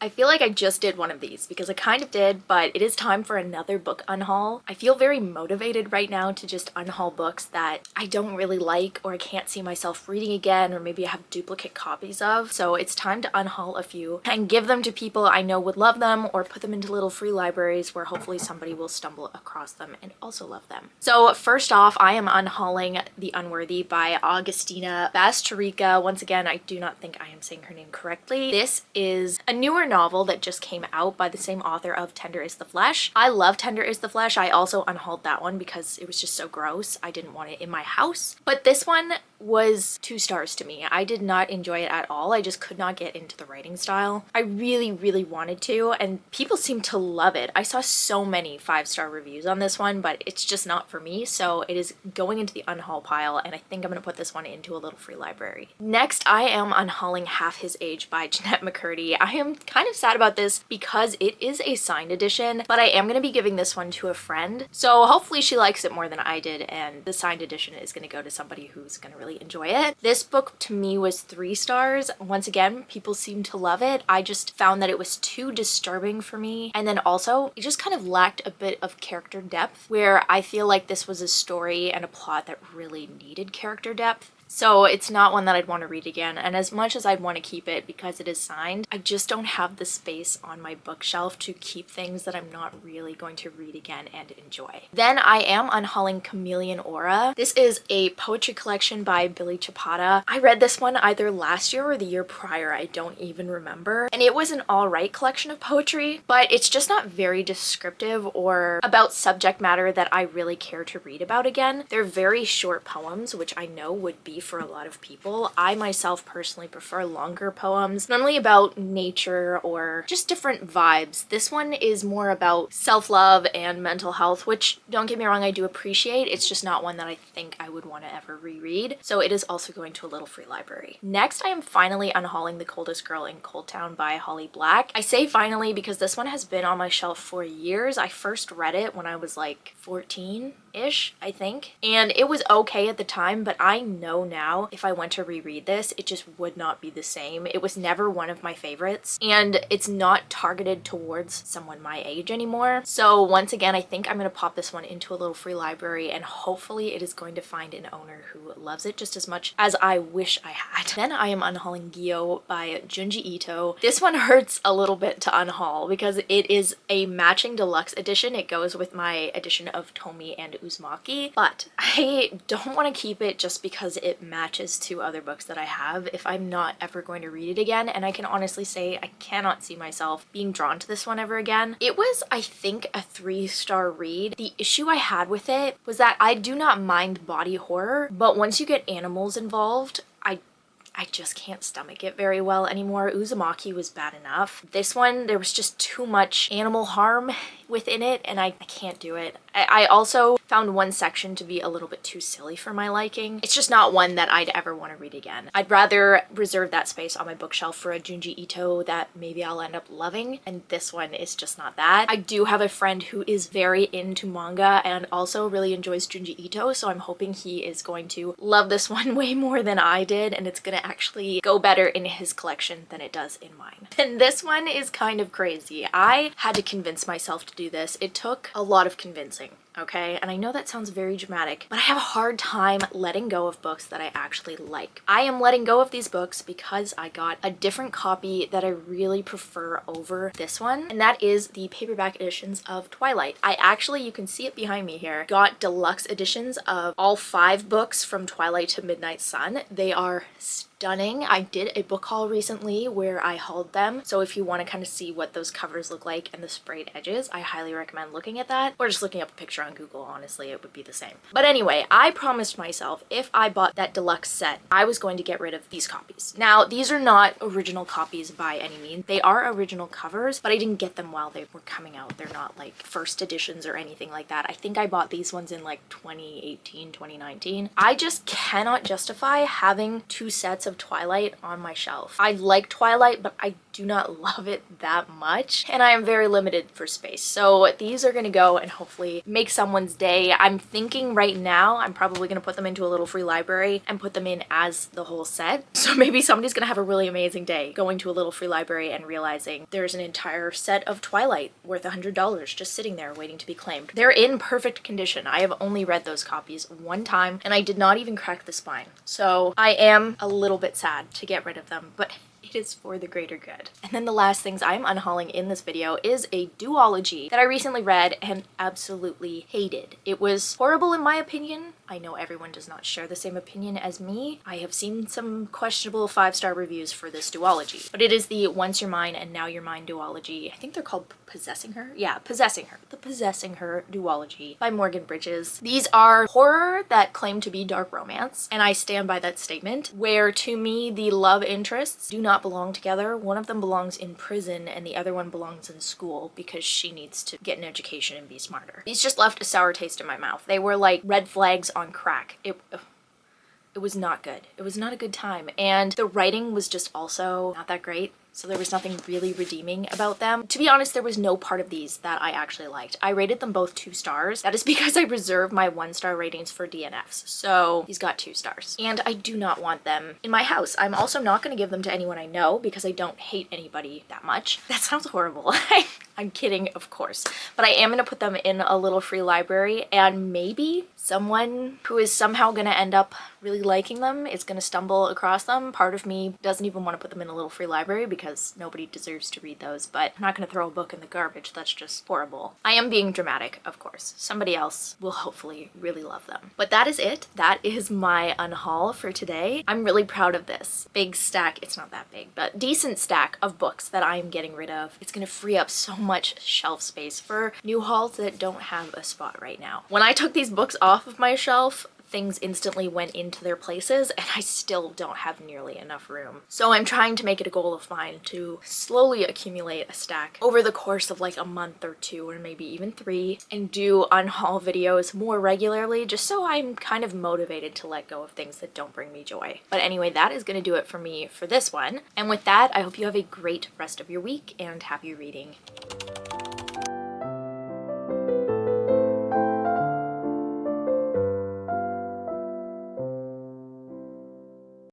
I feel like I just did one of these because I kind of did, but it is time for another book unhaul. I feel very motivated right now to just unhaul books that I don't really like or I can't see myself reading again, or maybe I have duplicate copies of. So it's time to unhaul a few and give them to people I know would love them, or put them into little free libraries where hopefully somebody will stumble across them and also love them. So first off, I am unhauling The Unworthy by Augustina Bastarrica. Once again, I do not think I am saying her name correctly. This is a newer novel that just came out by the same author of Tender is the Flesh. I love Tender is the Flesh. I also unhauled that one because it was just so gross. I didn't want it in my house. But this one was 2 stars to me. I did not enjoy it at all. I just could not get into the writing style. I really wanted to, and people seem to love it. I saw so many 5-star reviews on this one, but it's just not for me, so it is going into the unhaul pile, and I think I'm gonna put this one into a little free library. Next, I am unhauling Half His Age by Jeanette McCurdy. I am kind of sad about this because it is a signed edition, but I am gonna be giving this one to a friend, so hopefully she likes it more than I did, and the signed edition is gonna go to somebody who's gonna really enjoy it. This book to me was 3 stars. Once again, people seem to love it. I just found that it was too disturbing for me, and then also it just kind of lacked a bit of character depth, where I feel like this was a story and a plot that really needed character depth. So it's not one that I'd want to read again, and as much as I'd want to keep it because it is signed, I just don't have the space on my bookshelf to keep things that I'm not really going to read again and enjoy. Then I am unhauling Chameleon Aura. This is a poetry collection by Billy Chapata. I read this one either last year or the year prior, I don't even remember, and it was an alright collection of poetry, but it's just not very descriptive or about subject matter that I really care to read about again. They're very short poems, which I know would be for a lot of people. I myself personally prefer longer poems, not only about nature or just different vibes. This one is more about self-love and mental health, which, don't get me wrong, I do appreciate. It's just not one that I think I would want to ever reread, so it is also going to a little free library. Next, I am finally unhauling The Coldest Girl in Cold Town by Holly Black. I say finally because this one has been on my shelf for years. I first read it when I was like 14-ish, I think, and it was okay at the time, but I know now if I went to reread this, it just would not be the same. It was never one of my favorites, and it's not targeted towards someone my age anymore. So once again, I think I'm gonna pop this one into a little free library, and hopefully it is going to find an owner who loves it just as much as I wish I had. Then I am unhauling Gyo by Junji Ito. This one hurts a little bit to unhaul because it is a matching deluxe edition. It goes with my edition of Tomi and Uzumaki, but I don't want to keep it just because it matches 2 other books that I have if I'm not ever going to read it again, and I can honestly say I cannot see myself being drawn to this one ever again. It was, I think, a 3-star read. The issue I had with it was that I do not mind body horror, but once you get animals involved, I just can't stomach it very well anymore. Uzumaki was bad enough. This one, there was just too much animal harm within it, and I can't do it. I also found one section to be a little bit too silly for my liking. It's just not one that I'd ever want to read again. I'd rather reserve that space on my bookshelf for a Junji Ito that maybe I'll end up loving, and this one is just not that. I do have a friend who is very into manga and also really enjoys Junji Ito, so I'm hoping he is going to love this one way more than I did, and it's gonna actually go better in his collection than it does in mine. And this one is kind of crazy. I had to convince myself to do this. It took a lot of convincing, okay? And I know that sounds very dramatic, but I have a hard time letting go of books that I actually like. I am letting go of these books because I got a different copy that I really prefer over this one, and that is the paperback editions of Twilight. I actually, you can see it behind me here, got deluxe editions of all 5 books from Twilight to Midnight Sun. They are stunning. I did a book haul recently where I hauled them, so if you want to kind of see what those covers look like and the sprayed edges, I highly recommend looking at that, or just looking up a picture on Google. Honestly, it would be the same. But anyway, I promised myself if I bought that deluxe set, I was going to get rid of these copies. Now, these are not original copies by any means. They are original covers, but I didn't get them while they were coming out. They're not like first editions or anything like that. I think I bought these ones in like 2018, 2019. I just cannot justify having 2 sets of Twilight on my shelf. I like Twilight, but I do not love it that much, and I am very limited for space. So these are gonna go and hopefully make someone's day. I'm thinking right now I'm probably gonna put them into a little free library and put them in as the whole set. So maybe somebody's gonna have a really amazing day going to a little free library and realizing there's an entire set of Twilight worth $100 just sitting there waiting to be claimed. They're in perfect condition. I have only read those copies one time and I did not even crack the spine. So I am a little bit sad to get rid of them, but it is for the greater good. And then the last things I'm unhauling in this video is a duology that I recently read and absolutely hated. It was horrible in my opinion. I know everyone does not share the same opinion as me. I have seen some questionable 5-star reviews for this duology, but it is the Once You're Mine and Now You're Mine duology. I think they're called Possessing Her? Yeah, Possessing Her. The Possessing Her duology by Morgan Bridges. These are horror that claim to be dark romance, and I stand by that statement, where to me the love interests do not belong together. One of them belongs in prison and the other one belongs in school because she needs to get an education and be smarter. These just left a sour taste in my mouth. They were like red flags on crack. It was not good. It was not a good time. And the writing was just also not that great. So there was nothing really redeeming about them. To be honest, there was no part of these that I actually liked. I rated them both 2 stars. That is because I reserve my 1-star ratings for DNFs. So these got 2 stars. And I do not want them in my house. I'm also not going to give them to anyone I know because I don't hate anybody that much. That sounds horrible. I'm kidding, of course. But I am going to put them in a little free library, and maybe someone who is somehow going to end up really liking them is going to stumble across them. Part of me doesn't even want to put them in a little free library because nobody deserves to read those, but I'm not going to throw a book in the garbage. That's just horrible. I am being dramatic, of course. Somebody else will hopefully really love them. But that is it. That is my unhaul for today. I'm really proud of this big stack. It's not that big, but decent stack of books that I am getting rid of. It's going to free up so much shelf space for new hauls that don't have a spot right now. When I took these books off of my shelf, things instantly went into their places and I still don't have nearly enough room. So I'm trying to make it a goal of mine to slowly accumulate a stack over the course of like a month or 2 or maybe even 3 and do unhaul videos more regularly just so I'm kind of motivated to let go of things that don't bring me joy. But anyway, that is going to do it for me for this one. And with that, I hope you have a great rest of your week and happy reading.